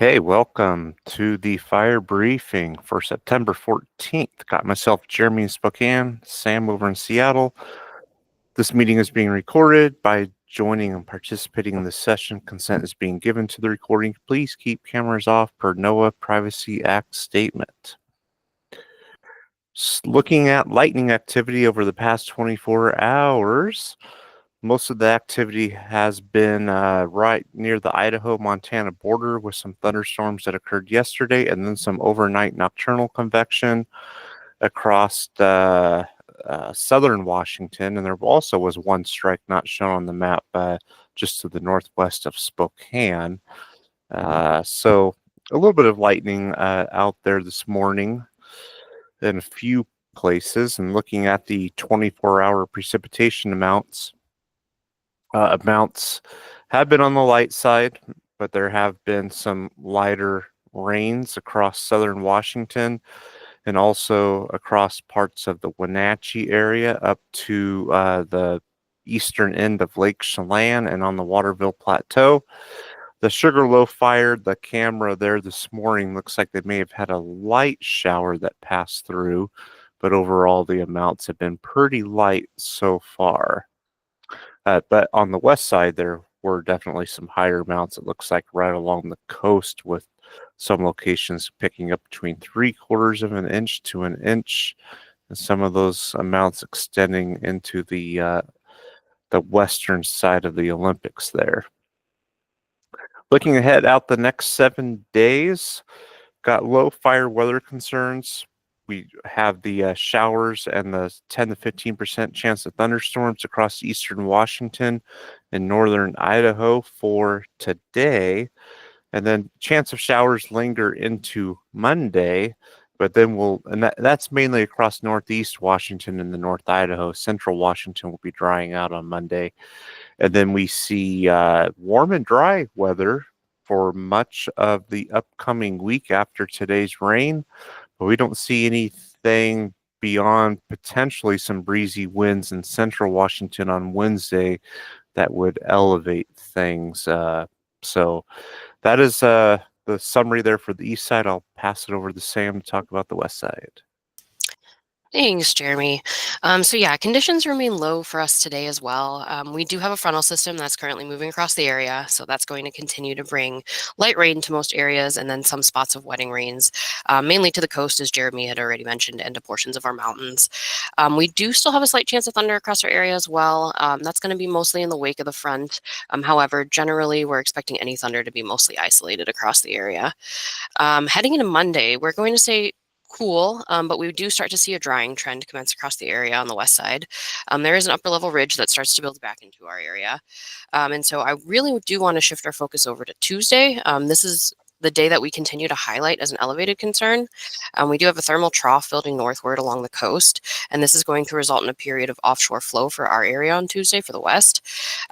Okay, welcome to the fire briefing for September 14th. Got myself Jeremy in Spokane, Sam over in Seattle. This meeting is being recorded. By joining and participating in this session, consent is being given to the recording. Please keep cameras off per NOAA Privacy Act statement. Looking at lightning activity over the past 24 hours, most of the activity has been right near the Idaho-Montana border with some thunderstorms that occurred yesterday and then some overnight nocturnal convection across southern Washington. And there also was one strike not shown on the map just to the northwest of Spokane. So a little bit of lightning out there this morning in a few places. And looking at the 24-hour precipitation amounts have been on the light side, but there have been some lighter rains across southern Washington and also across parts of the Wenatchee area up to the eastern end of Lake Chelan and on the Waterville Plateau. The Sugarloaf fire, the camera there this morning looks like they may have had a light shower that passed through, but overall the amounts have been pretty light so far. But on the west side, there were definitely some higher amounts. It looks like right along the coast, with some locations picking up between 3/4 of an inch to an inch, and some of those amounts extending into the western side of the Olympics there. Looking ahead out the next 7 days, got low fire weather concerns. We have the showers and the 10 to 15% chance of thunderstorms across eastern Washington and northern Idaho for today. And then chance of showers linger into Monday, but then that's mainly across northeast Washington and the North Idaho. Central Washington will be drying out on Monday. And then we see warm and dry weather for much of the upcoming week after today's rain. But we don't see anything beyond potentially some breezy winds in central Washington on Wednesday that would elevate things. So that is the summary there for the east side. I'll pass it over to Sam to talk about the west side. Thanks, Jeremy. So yeah, conditions remain low for us today as well. We do have a frontal system that's currently moving across the area, so that's going to continue to bring light rain to most areas and then some spots of wetting rains, mainly to the coast, as Jeremy had already mentioned, and to portions of our mountains. We do still have a slight chance of thunder across our area as well. That's going to be mostly in the wake of the front. However, generally, we're expecting any thunder to be mostly isolated across the area. Heading into Monday, we're going to say cool, but we do start to see a drying trend commence across the area on the west side. There is an upper level ridge that starts to build back into our area. And so I really do want to shift our focus over to Tuesday. This is the day that we continue to highlight as an elevated concern. We do have a thermal trough building northward along the coast, and this is going to result in a period of offshore flow for our area on Tuesday for the west.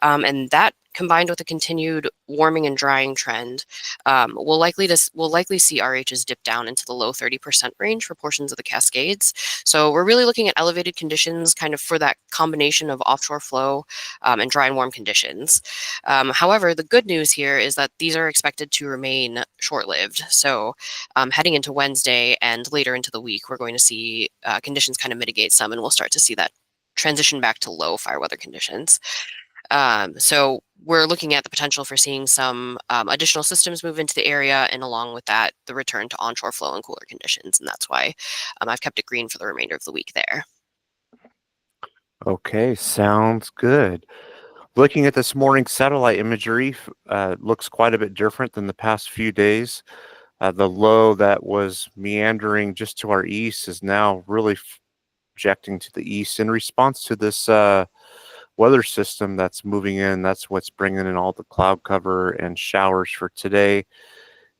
And that, combined with a continued warming and drying trend, we'll likely see RHs dip down into the low 30% range for portions of the Cascades. So we're really looking at elevated conditions kind of for that combination of offshore flow and dry and warm conditions. However, the good news here is that these are expected to remain short-lived. So heading into Wednesday and later into the week, we're going to see conditions kind of mitigate some, and we'll start to see that transition back to low fire weather conditions. So we're looking at the potential for seeing some additional systems move into the area, and along with that, the return to onshore flow and cooler conditions. And that's why I've kept it green for the remainder of the week there. Okay, sounds good. Looking at this morning's satellite imagery, looks quite a bit different than the past few days. The low that was meandering just to our east is now really projecting to the east in response to this weather system that's moving in. That's what's bringing in all the cloud cover and showers for today.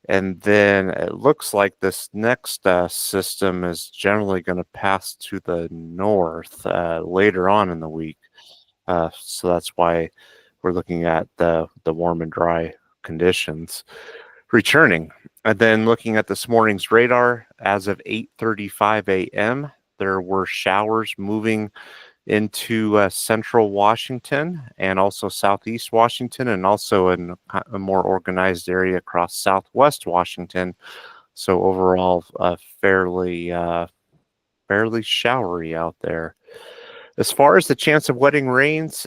And then it looks like this next system is generally going to pass to the north later on in the week. So that's why we're looking at the warm and dry conditions returning. And then looking at this morning's radar, as of 8:35 a.m., there were showers moving into central Washington and also southeast Washington, and also in a more organized area across southwest Washington. So overall, fairly showery out there. As far as the chance of wetting rains,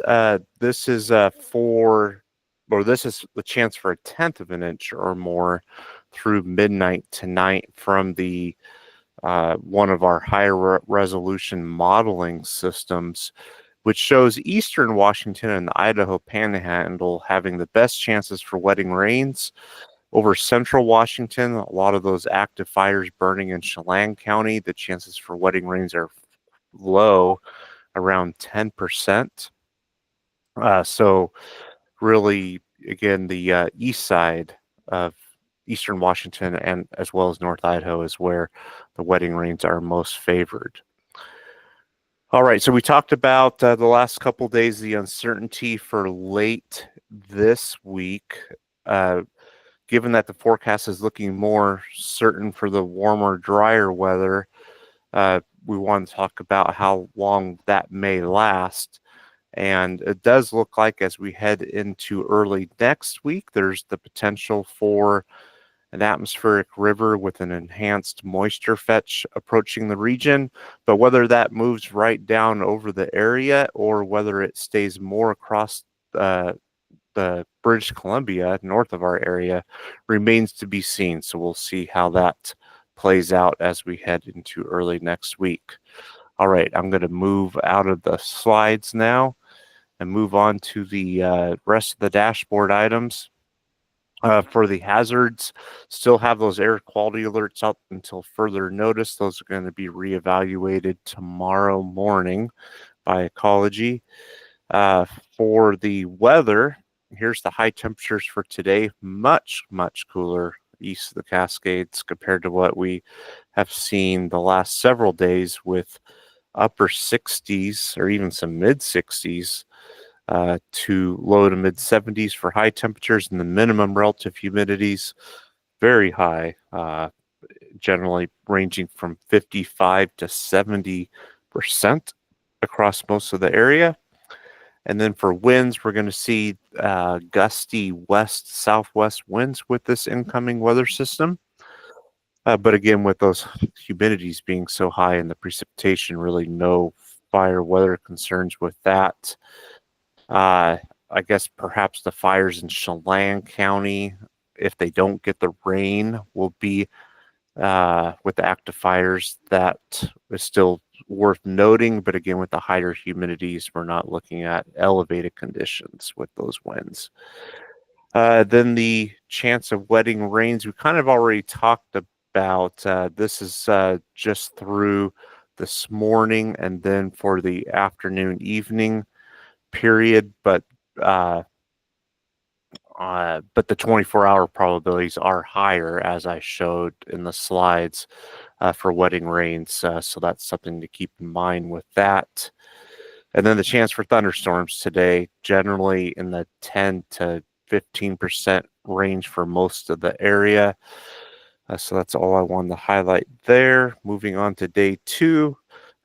this is this is the chance for 1/10 of an inch or more through midnight tonight from the one of our higher resolution modeling systems, which shows eastern Washington and the Idaho Panhandle having the best chances for wetting rains. Over central Washington, a lot of those active fires burning in Chelan County, the chances for wetting rains are low, around 10%. So really, again, the east side of eastern Washington and as well as North Idaho is where the wetting rains are most favored. All right, so we talked about the last couple days, the uncertainty for late this week. Given that the forecast is looking more certain for the warmer, drier weather, we want to talk about how long that may last. And it does look like as we head into early next week, there's the potential for an atmospheric river with an enhanced moisture fetch approaching the region. But whether that moves right down over the area or whether it stays more across the British Columbia north of our area remains to be seen. So we'll see how that plays out as we head into early next week. All right, I'm going to move out of the slides now and move on to the rest of the dashboard items. For the hazards, still have those air quality alerts up until further notice. Those are going to be reevaluated tomorrow morning by Ecology. For the weather, here's the high temperatures for today. Much, much cooler east of the Cascades compared to what we have seen the last several days, with upper 60s or even some mid 60s to low to mid 70s for high temperatures, and the minimum relative humidities very high, generally ranging from 55 to 70% across most of the area. And then for winds, we're going to see gusty west southwest winds with this incoming weather system. But again, with those humidities being so high and the precipitation, really no fire weather concerns with that. I guess perhaps the fires in Chelan County, if they don't get the rain, will be with the active fires. That is still worth noting, but again, with the higher humidities, we're not looking at elevated conditions with those winds. Then the chance of wetting rains, we kind of already talked about. This is just through this morning and then for the afternoon, evening period, but the 24-hour probabilities are higher, as I showed in the slides, for wetting rains. So that's something to keep in mind with that. And then the chance for thunderstorms today, generally in the 10 to 15% range for most of the area. So that's all I wanted to highlight there. Moving on to day 2,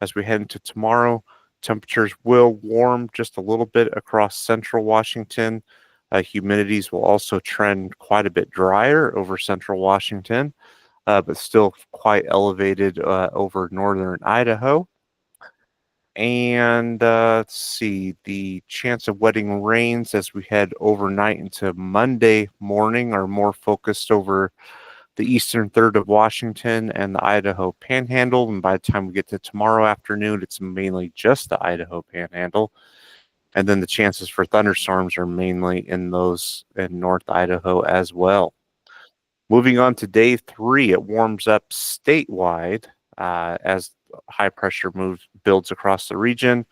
as we head into tomorrow, temperatures will warm just a little bit across central Washington. Humidities will also trend quite a bit drier over central Washington, but still quite elevated over northern Idaho. And let's see, the chance of wetting rains as we head overnight into Monday morning are more focused over the eastern third of Washington and the Idaho Panhandle. And by the time we get to tomorrow afternoon, it's mainly just the Idaho Panhandle. And then the chances for thunderstorms are mainly in those in North Idaho as well. Moving on to day 3, it warms up statewide as high pressure builds across the region.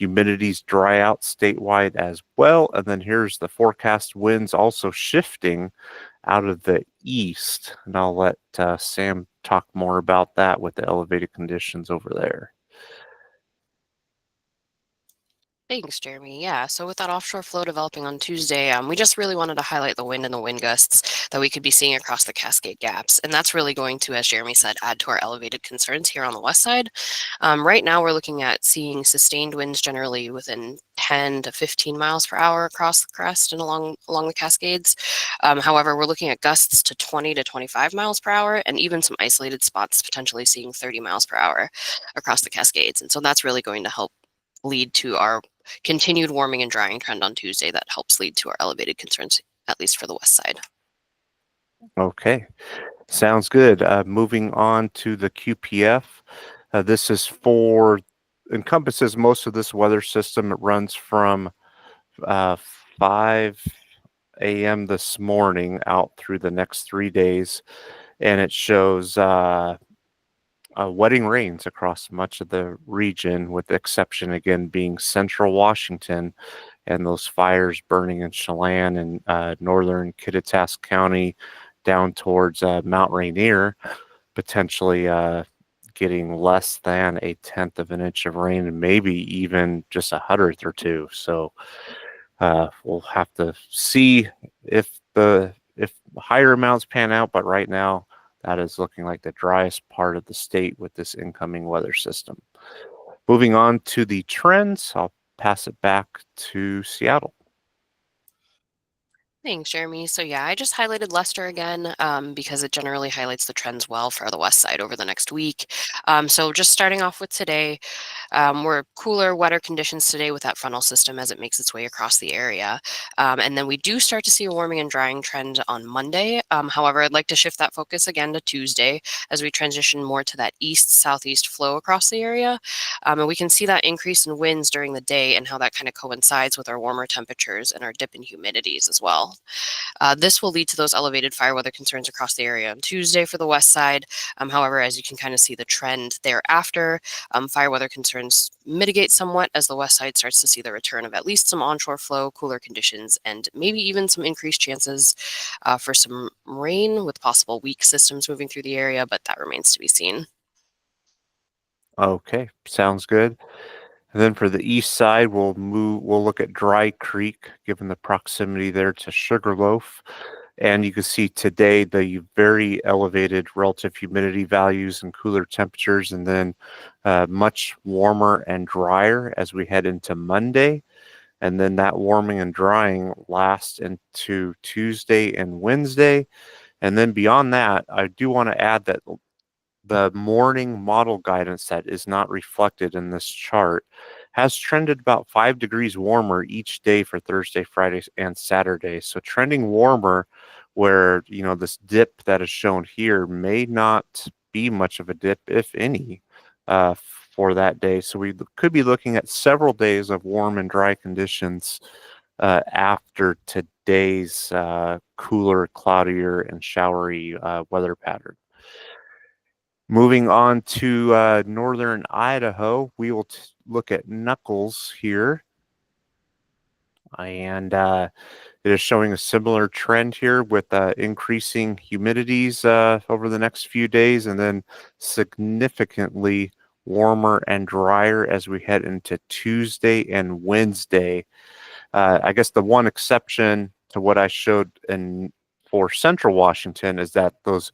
Humidities dry out statewide as well. And then here's the forecast winds also shifting out of the east. And I'll let Sam talk more about that with the elevated conditions over there. Thanks, Jeremy. Yeah, so with that offshore flow developing on Tuesday, we just really wanted to highlight the wind and the wind gusts that we could be seeing across the Cascade Gaps. And that's really going to, as Jeremy said, add to our elevated concerns here on the west side. Right now, we're looking at seeing sustained winds generally within 10 to 15 miles per hour across the crest and along the Cascades. However, we're looking at gusts to 20 to 25 miles per hour, and even some isolated spots potentially seeing 30 miles per hour across the Cascades. And so that's really going to help lead to our continued warming and drying trend on Tuesday that helps lead to our elevated concerns, at least for the west side. Okay, sounds good. Moving on to the QPF. This is for encompasses most of this weather system. It runs from 5 a.m. this morning out through the next 3 days, and it shows wetting rains across much of the region, with the exception again being central Washington and those fires burning in Chelan and northern Kittitas County down towards Mount Rainier, potentially getting less than a tenth of an inch of rain and maybe even just a hundredth or two. So we'll have to see if higher amounts pan out, but right now that is looking like the driest part of the state with this incoming weather system. Moving on to the trends, I'll pass it back to Seattle. Thanks, Jeremy. So yeah, I just highlighted Leicester again because it generally highlights the trends well for the west side over the next week. So just starting off with today, we're cooler, wetter conditions today with that frontal system as it makes its way across the area. And then we do start to see a warming and drying trend on Monday. However, I'd like to shift that focus again to Tuesday as we transition more to that east-southeast flow across the area. And we can see that increase in winds during the day and how that kind of coincides with our warmer temperatures and our dip in humidities as well. This will lead to those elevated fire weather concerns across the area on Tuesday for the west side. However, as you can kind of see the trend thereafter, fire weather concerns mitigate somewhat as the west side starts to see the return of at least some onshore flow, cooler conditions, and maybe even some increased chances for some rain with possible weak systems moving through the area, but that remains to be seen. Okay, sounds good. And then for the east side, we'll look at Dry Creek, given the proximity there to Sugarloaf. And you can see today the very elevated relative humidity values and cooler temperatures, and then much warmer and drier as we head into Monday. And then that warming and drying lasts into Tuesday and Wednesday. And then beyond that, I do want to add that the morning model guidance that is not reflected in this chart has trended about 5 degrees warmer each day for Thursday, Friday, and Saturday. So trending warmer, where this dip that is shown here may not be much of a dip, if any, for that day. So we could be looking at several days of warm and dry conditions after today's cooler, cloudier, and showery weather pattern. Moving on to northern Idaho, we will look at Knuckles here. And it is showing a similar trend here with increasing humidities over the next few days, and then significantly warmer and drier as we head into Tuesday and Wednesday. I guess the one exception to what I showed for central Washington is that those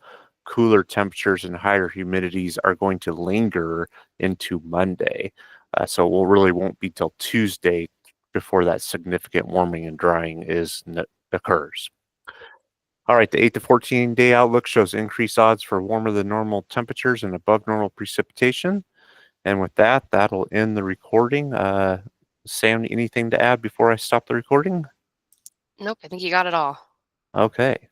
cooler temperatures and higher humidities are going to linger into Monday. So it really won't be till Tuesday before that significant warming and drying occurs. All right, the 8 to 14 day outlook shows increased odds for warmer than normal temperatures and above normal precipitation. And with that, that'll end the recording. Sam, anything to add before I stop the recording? Nope, I think you got it all. Okay.